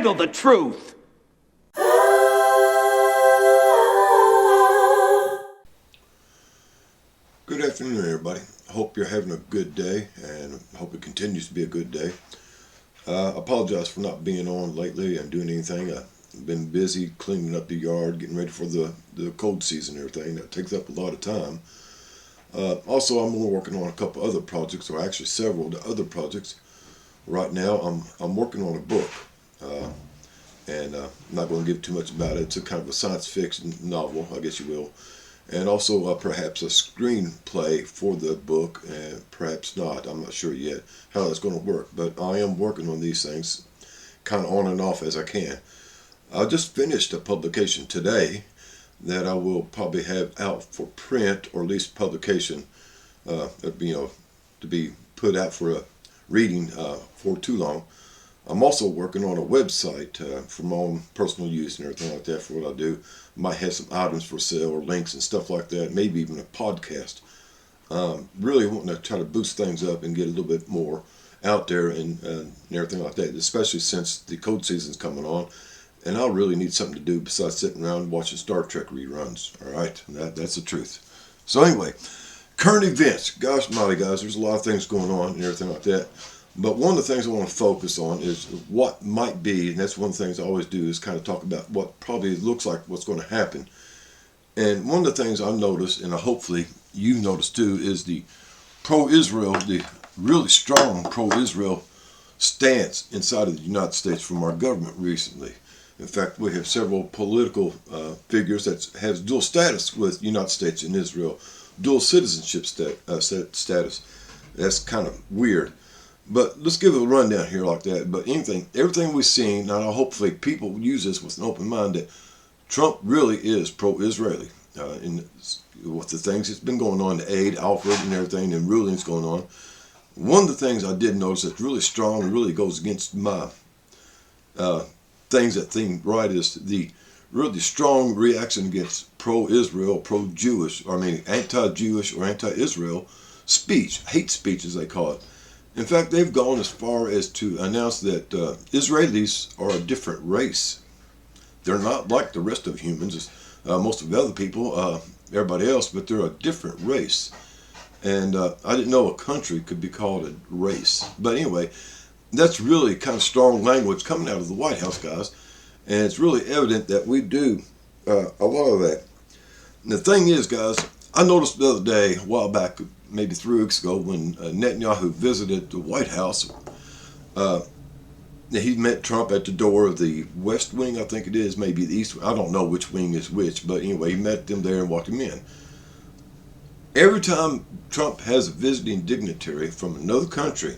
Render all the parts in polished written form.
handle the truth. Good afternoon, everybody. I hope you're having a good day, and I hope it continues to be a good day. I apologize for not being on lately and doing anything. I've been busy cleaning up the yard, getting ready for the cold season and everything. That takes up a lot of time. Also, I'm working on a couple other projects, or actually several other projects. Right now, I'm working on a book, and I'm not going to give too much about it. It's a kind of a science fiction novel, I guess you will. And also perhaps a screenplay for the book, and perhaps not. I'm not sure yet how that's going to work, but I am working on these things kind of on and off as I can. I just finished a publication today that I will probably have out for print, or at least publication, to be put out for a reading for too long. I'm also working on a website for my own personal use and everything like that for what I do. Might have some items for sale or links and stuff like that, maybe even a podcast. Really wanting to try to boost things up and get a little bit more out there and everything like that, especially since the cold season's coming on. And I really need something to do besides sitting around watching Star Trek reruns. All right, that's the truth. So anyway, current events. Gosh mighty guys, there's a lot of things going on and everything like that. But one of the things I want to focus on is what might be, and that's one of the things I always do, is kind of talk about what probably looks like what's going to happen. And one of the things I've noticed, and hopefully you've noticed too, is the pro-Israel, the really strong pro-Israel stance inside of the United States from our government recently. In fact, we have several political figures that has dual status with the United States and Israel, dual citizenship status. That's kind of weird. But let's give it a rundown here like that. But everything we've seen, now hopefully people use this with an open mind, that Trump really is pro-Israeli. With the things that's been going on, the aid, Alfred and everything, and rulings going on. One of the things I did notice that's really strong and really goes against my things that seem right is the really strong reaction against pro-Israel, anti-Jewish or anti-Israel speech, hate speech as they call it. In fact, they've gone as far as to announce that Israelis are a different race. They're not like the rest of humans, most of the other people, everybody else, but they're a different race. And I didn't know a country could be called a race. But anyway, that's really kind of strong language coming out of the White House, guys. And it's really evident that we do a lot of that. And the thing is, guys, I noticed the other day, a while back, maybe 3 weeks ago, when Netanyahu visited the White House, he met Trump at the door of the West Wing, I think it is, maybe the East Wing. I don't know which wing is which, but anyway, he met them there and walked him in. Every time Trump has a visiting dignitary from another country,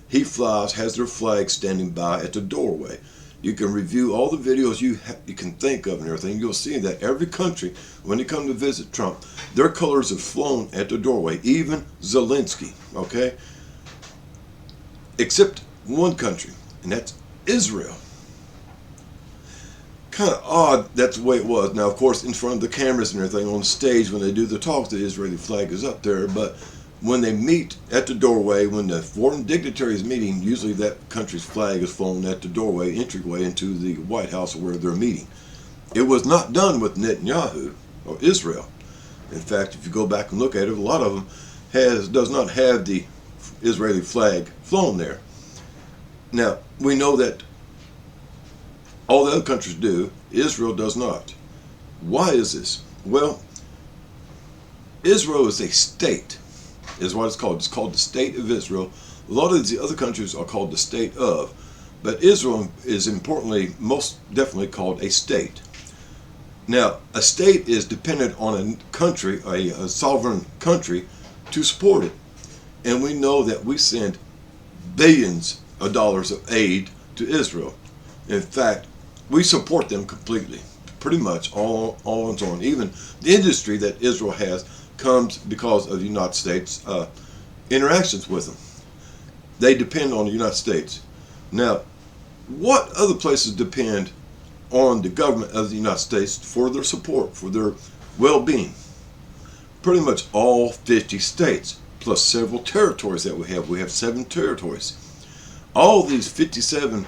he flies, has their flag standing by at the doorway. You can review all the videos you can think of and everything. You'll see that every country, when they come to visit Trump, their colors have flown at the doorway, even Zelensky, okay? Except one country, and that's Israel. Kind of odd that's the way it was. Now, of course, in front of the cameras and everything on the stage, when they do the talks, the Israeli flag is up there, but when they meet at the doorway, when the foreign dignitary is meeting, usually that country's flag is flown at the doorway, entryway into the White House where they're meeting. It was not done with Netanyahu or Israel. In fact, if you go back and look at it, a lot of them does not have the Israeli flag flown there. Now, we know that all the other countries do. Israel does not. Why is this? Well, Israel is a state, is what it's called. It's called the State of Israel. A lot of the other countries are called the State of, but Israel is importantly, most definitely called a state. Now, a state is dependent on a country, a sovereign country, to support it. And we know that we send billions of dollars of aid to Israel. In fact, we support them completely, pretty much all on its own. Even the industry that Israel has comes because of the United States interactions with them. They depend on the United States. Now, what other places depend on the government of the United States for their support, for their well-being? Pretty much all 50 states, plus several territories that we have. We have 7 territories. All these 57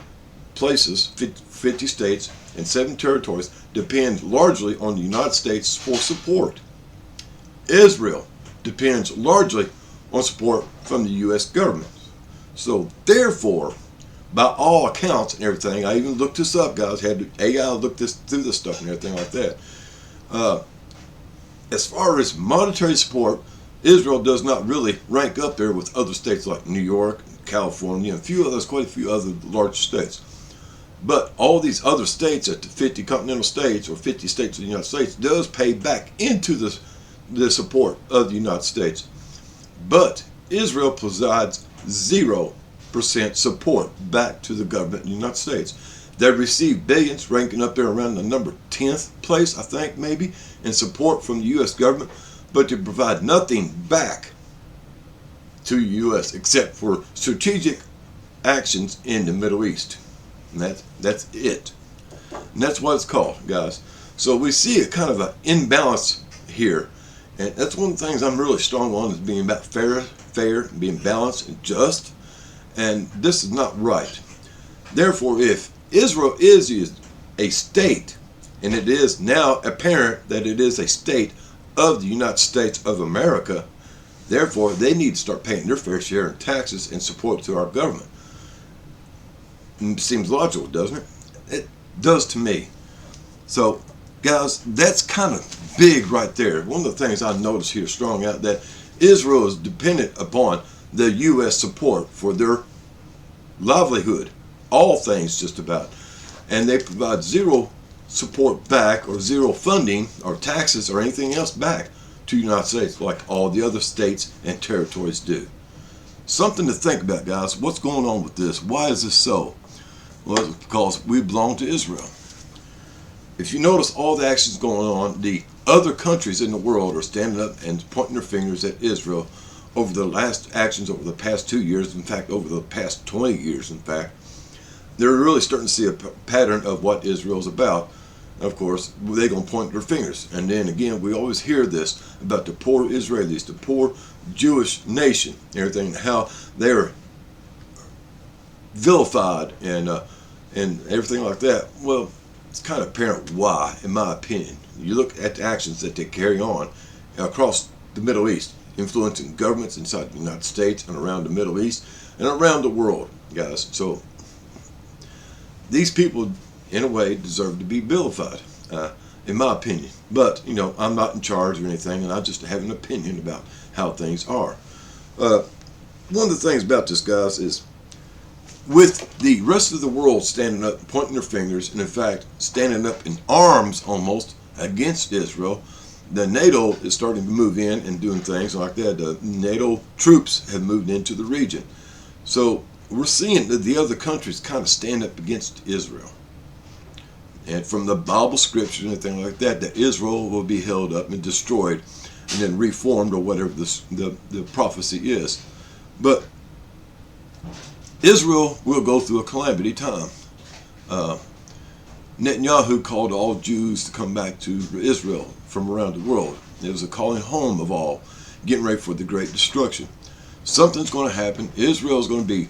places, 50 states, and 7 territories depend largely on the United States for support. Israel depends largely on support from the U.S. government. So therefore, by all accounts and everything, I even looked this up, guys, had AI look through this stuff and everything like that. As far as monetary support, Israel does not really rank up there with other states like New York, California, and quite a few other large states. But all these other states at the 50 continental states or 50 states of the United States does pay back into the support of the United States. But Israel provides 0% support back to the government of the United States. They receive billions, ranking up there around the number 10th place, I think, maybe, in support from the U.S. government, but to provide nothing back to the U.S. except for strategic actions in the Middle East. And that's it. And that's what it's called, guys. So we see a kind of an imbalance here. And that's one of the things I'm really strong on, is being about fair, being balanced and just. And this is not right. Therefore, if Israel is a state, and it is now apparent that it is a state of the United States of America, therefore they need to start paying their fair share in taxes and support to our government. It seems logical, doesn't it? It does to me. So, guys, that's kind of big right there. One of the things I noticed here strong out, that Israel is dependent upon the U.S. support for their livelihood, all things just about. And they provide 0 support back, or 0 funding or taxes or anything else back to the United States like all the other states and territories do. Something to think about, guys. What's going on with this? Why is this so? Well, it's because we belong to Israel. If you notice all the actions going on, the other countries in the world are standing up and pointing their fingers at Israel over the last actions over the past 2 years, in fact, over the past 20 years, in fact. They're really starting to see a pattern of what Israel's about. Of course, they're going to point their fingers. And then again, we always hear this about the poor Israelis, the poor Jewish nation, everything, how they're vilified and everything like that. Well, it's kind of apparent why, in my opinion. You look at the actions that they carry on across the Middle East, influencing governments inside the United States and around the Middle East and around the world, guys. So these people, in a way, deserve to be vilified, in my opinion. But, you know, I'm not in charge or anything, and I just have an opinion about how things are. One of the things about this, guys, is with the rest of the world standing up, pointing their fingers, and in fact, standing up in arms almost against Israel, the NATO is starting to move in and doing things like that. The NATO troops have moved into the region. So we're seeing that the other countries kind of stand up against Israel. And from the Bible scripture and anything like that, that Israel will be held up and destroyed and then reformed, or whatever the prophecy is. But Israel will go through a calamity time. Netanyahu called all Jews to come back to Israel from around the world. It was a calling home of all, getting ready for the great destruction. Something's going to happen. Israel is going to be,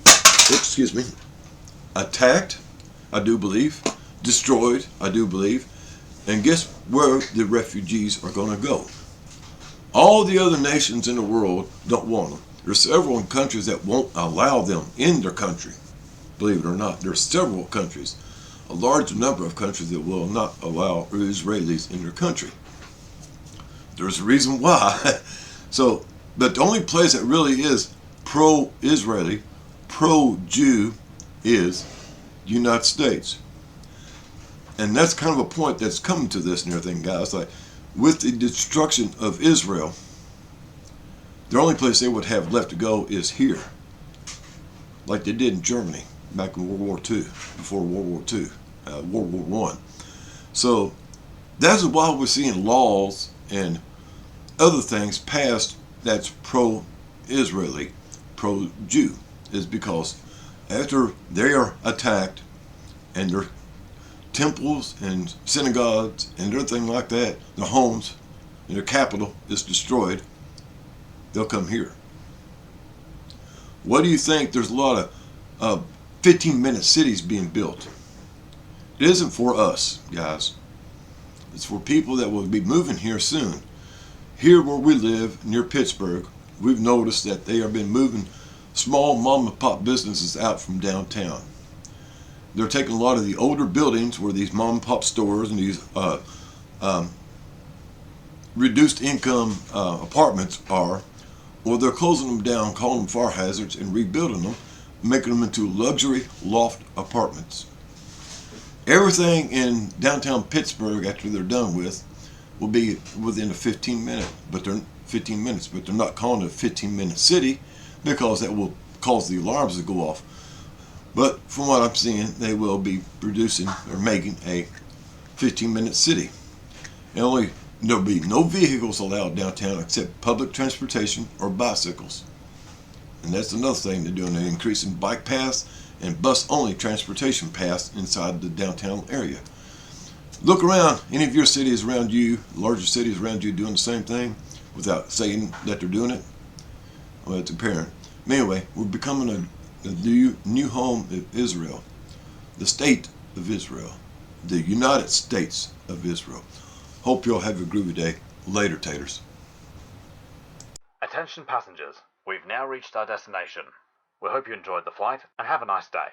attacked, I do believe, destroyed, I do believe, and guess where the refugees are going to go? All the other nations in the world don't want them. There's several countries that won't allow them in their country, believe it or not. There's several countries, a large number of countries that will not allow Israelis in their country. There's a reason why. So, but the only place that really is pro-Israeli, pro-Jew is the United States. And that's kind of a point that's coming to this and everything, guys. Like, with the destruction of Israel, the only place they would have left to go is here, like they did in Germany back in World War II, before World War II, World War I. So that's why we're seeing laws and other things passed that's pro-Israeli, pro-Jew, is because after they are attacked and their temples and synagogues and everything like that, their homes and their capital is destroyed, they'll come here. What do you think? There's a lot of 15-minute cities being built. It isn't for us, guys. It's for people that will be moving here soon. Here where we live, near Pittsburgh, we've noticed that they have been moving small mom and pop businesses out from downtown. They're taking a lot of the older buildings where these mom and pop stores and these reduced income apartments are, or they're closing them down, calling them fire hazards, and rebuilding them, making them into luxury loft apartments. Everything in downtown Pittsburgh, after they're done with, will be within a 15 minutes, but they're not calling it a 15-minute city because that will cause the alarms to go off. But from what I'm seeing, they will be producing or making a 15-minute city. And there'll be no vehicles allowed downtown except public transportation or bicycles. And that's another thing they're doing. They're increasing bike paths and bus-only transportation paths inside the downtown area. Look around. Any of your cities around you, larger cities around you, doing the same thing without saying that they're doing it? Well, it's apparent. Anyway, we're becoming a new home of Israel, the state of Israel, the United States of Israel. Hope you'll have a groovy day. Later, taters. Attention passengers, we've now reached our destination. We hope you enjoyed the flight and have a nice day.